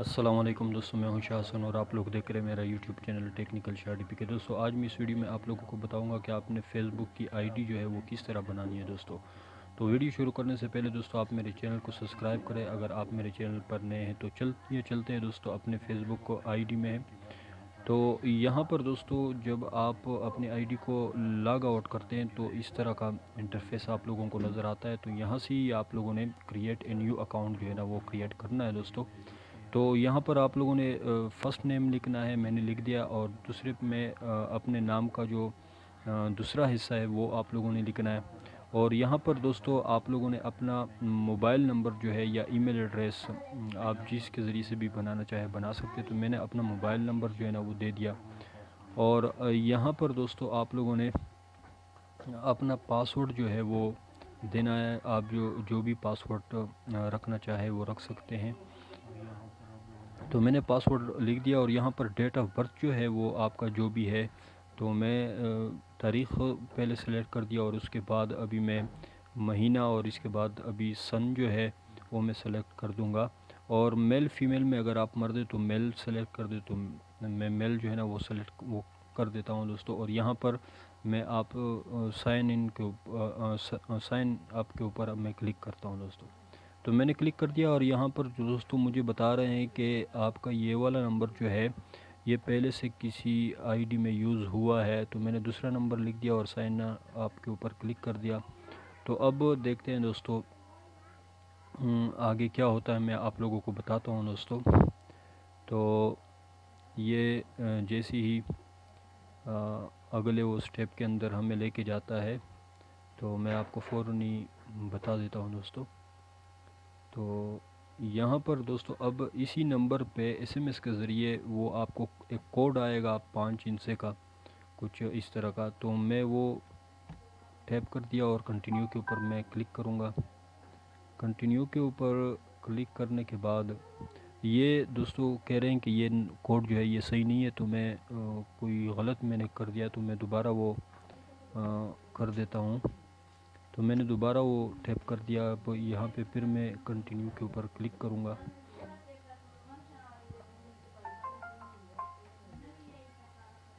अस्सलाम वालेकुम दोस्तों, मैं हूं शाह हसन और आप लोग देख रहे हैं मेरा YouTube channel technical Shah D P के। दोस्तों आज मैं इस वीडियो में आप लोगों को बताऊंगा कि आपने फेसबुक की आईडी जो है वो किस तरह बनानी है दोस्तों। तो वीडियो शुरू करने से पहले दोस्तों आप मेरे चैनल को सब्सक्राइब करें। अगर आप मेरे चैनल पर नए हैं तो चलते हैं दोस्तों अपने फेसबुक को आईडी में। तो यहाँ पर दोस्तों जब आप अपनी आईडी को लॉग आउट करते हैं तो इस तरह का इंटरफेस आप लोगों को नज़र आता है। तो यहाँ से ही आप लोगों ने क्रिएट ए न्यू अकाउंट जो है ना वो क्रिएट करना है दोस्तों। तो यहाँ पर आप लोगों ने फ़र्स्ट नेम लिखना है, मैंने लिख दिया। और दूसरे में अपने नाम का जो दूसरा हिस्सा है वो आप लोगों ने लिखना है। और यहाँ पर दोस्तों आप लोगों ने अपना मोबाइल नंबर जो है या ईमेल एड्रेस आप जिसके ज़रिए से भी बनाना चाहे बना सकते हैं। तो मैंने अपना मोबाइल नंबर जो है ना वो दे दिया। और यहाँ पर दोस्तों आप लोगों ने अपना पासवर्ड जो है वो देना है। आप जो जो भी पासवर्ड रखना चाहे वो रख सकते हैं। तो मैंने पासवर्ड लिख दिया और यहाँ पर डेट ऑफ बर्थ जो है वो आपका जो भी है, तो मैं तारीख़ पहले सेलेक्ट कर दिया और उसके बाद अभी मैं महीना और इसके बाद अभी सन जो है वो मैं सेलेक्ट कर दूँगा। और मेल फीमेल में अगर आप मर्द है तो मेल सेलेक्ट कर दे, तो मैं मेल जो है ना वो सेलेक्ट वो कर देता हूँ दोस्तों। और यहाँ पर मैं आप साइन इन के साइन अप के ऊपर अब मैं क्लिक करता हूँ दोस्तों। तो मैंने क्लिक कर दिया और यहाँ पर जो दोस्तों मुझे बता रहे हैं कि आपका ये वाला नंबर जो है ये पहले से किसी आईडी में यूज़ हुआ है। तो मैंने दूसरा नंबर लिख दिया और साइन आपके ऊपर क्लिक कर दिया। तो अब देखते हैं दोस्तों आगे क्या होता है, मैं आप लोगों को बताता हूँ दोस्तों। तो ये जैसे ही अगले वो स्टेप के अंदर हमें लेके जाता है तो मैं आपको फ़ौरन ही बता देता हूँ दोस्तों। तो यहाँ पर दोस्तों अब इसी नंबर पे एसएमएस के ज़रिए वो आपको एक कोड आएगा 5 इंच का कुछ इस तरह का। तो मैं वो टैप कर दिया और कंटिन्यू के ऊपर मैं क्लिक करूँगा। कंटिन्यू के ऊपर क्लिक करने के बाद ये दोस्तों कह रहे हैं कि ये कोड जो है ये सही नहीं है। तो मैं कोई गलत मैंने कर दिया, तो मैं दोबारा वो कर देता हूँ। तो मैंने दोबारा वो टैप कर दिया। अब यहाँ पे फिर मैं कंटिन्यू के ऊपर क्लिक करूँगा।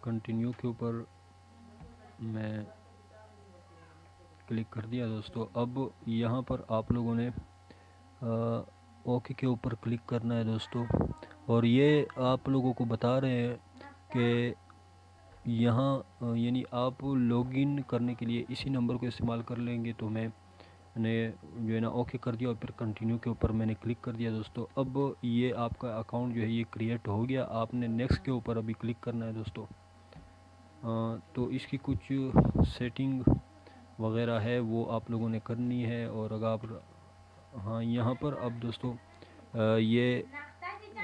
कंटिन्यू के ऊपर मैं क्लिक कर दिया दोस्तों। अब यहाँ पर आप लोगों ने ओके के ऊपर क्लिक करना है दोस्तों। और ये आप लोगों को बता रहे हैं कि यहाँ यानी आप लॉगिन करने के लिए इसी नंबर को इस्तेमाल कर लेंगे। तो मैंने जो है ना ओके कर दिया और फिर कंटिन्यू के ऊपर मैंने क्लिक कर दिया दोस्तों। अब ये आपका अकाउंट जो है ये क्रिएट हो गया। आपने नेक्स्ट के ऊपर अभी क्लिक करना है दोस्तों। तो इसकी कुछ सेटिंग वगैरह है वो आप लोगों ने करनी है। और अगर आप हाँ यहाँ पर अब दोस्तों ये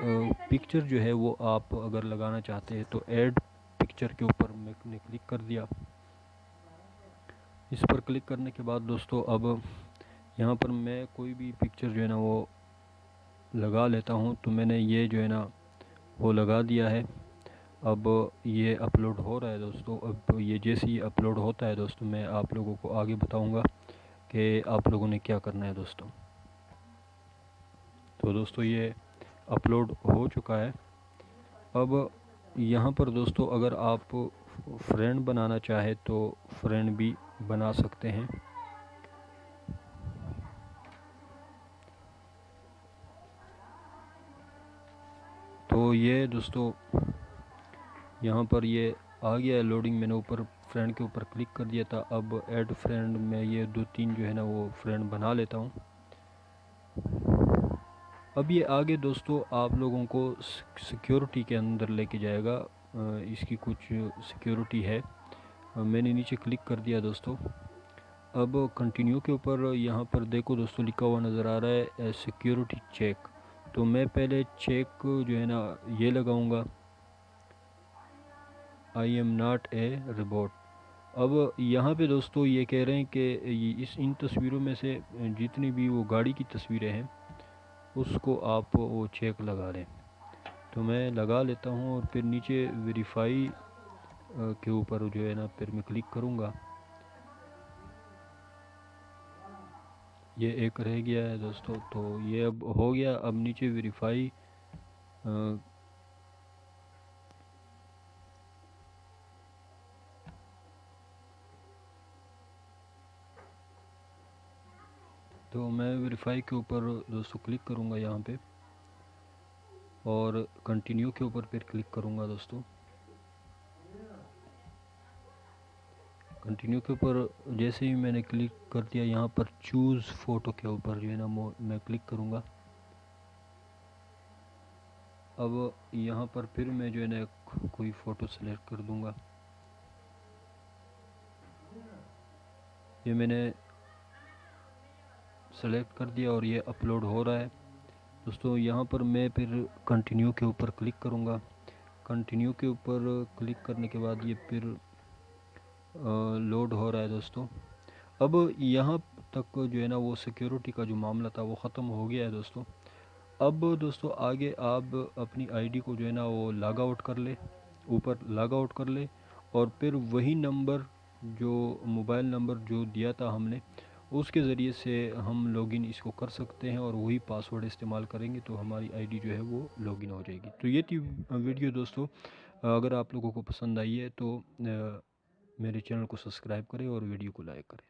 पिक्चर जो है वो आप अगर लगाना चाहते हैं तो ऐड पिक्चर के ऊपर मैंने क्लिक कर दिया। इस पर क्लिक करने के बाद दोस्तों अब यहाँ पर मैं कोई भी पिक्चर जो है ना वो लगा लेता हूँ। तो मैंने ये जो है ना वो लगा दिया है। अब ये अपलोड हो रहा है दोस्तों। अब ये जैसे ही अपलोड होता है दोस्तों मैं आप लोगों को आगे बताऊंगा कि आप लोगों ने क्या करना है दोस्तों। तो दोस्तों ये अपलोड हो चुका है। अब यहाँ पर दोस्तों अगर आप फ्रेंड बनाना चाहे तो फ्रेंड भी बना सकते हैं। तो ये दोस्तों यहाँ पर ये आ गया है लोडिंग। मैंने ऊपर फ्रेंड के ऊपर क्लिक कर दिया था। अब ऐड फ्रेंड में ये 2-3 जो है ना वो फ्रेंड बना लेता हूँ। अब ये आगे दोस्तों आप लोगों को सिक्योरिटी के अंदर लेके जाएगा। इसकी कुछ सिक्योरिटी है। मैंने नीचे क्लिक कर दिया दोस्तों। अब कंटिन्यू के ऊपर यहाँ पर देखो दोस्तों लिखा हुआ नज़र आ रहा है सिक्योरिटी चेक। तो मैं पहले चेक जो है ना ये लगाऊंगा, I am not a robot. अब यहाँ पे दोस्तों ये कह रहे हैं कि इस इन तस्वीरों में से जितनी भी वो गाड़ी की तस्वीरें हैं उसको आप वो चेक लगा लें। तो मैं लगा लेता हूँ और फिर नीचे वेरीफाई के ऊपर जो है ना फिर मैं क्लिक करूँगा। ये एक रह गया है दोस्तों, तो ये अब हो गया। अब नीचे वेरीफाई तो मैं वेरीफाई के ऊपर दोस्तों क्लिक करूँगा यहाँ पे और कंटिन्यू के ऊपर फिर क्लिक करूँगा दोस्तों। कंटिन्यू के ऊपर जैसे ही मैंने क्लिक कर दिया, यहाँ पर चूज़ फ़ोटो के ऊपर जो है ना मैं क्लिक करूँगा। अब यहाँ पर फिर मैं जो है ना कोई फ़ोटो सेलेक्ट कर दूँगा। ये मैंने सेलेक्ट कर दिया और ये अपलोड हो रहा है दोस्तों। यहाँ पर मैं फिर कंटिन्यू के ऊपर क्लिक करूँगा। कंटिन्यू के ऊपर क्लिक करने के बाद ये फिर लोड हो रहा है दोस्तों। अब यहाँ तक जो है ना वो सिक्योरिटी का जो मामला था वो ख़त्म हो गया है दोस्तों। अब दोस्तों आगे आप अपनी आईडी को जो है ना वो लॉग आउट कर ले, ऊपर लॉग आउट कर ले और फिर वही नंबर, जो मोबाइल नंबर जो दिया था हमने, उसके ज़रिए से हम लॉगिन इसको कर सकते हैं और वही पासवर्ड इस्तेमाल करेंगे तो हमारी आईडी जो है वो लॉगिन हो जाएगी। तो ये थी वीडियो दोस्तों। अगर आप लोगों को पसंद आई है तो मेरे चैनल को सब्सक्राइब करें और वीडियो को लाइक करें।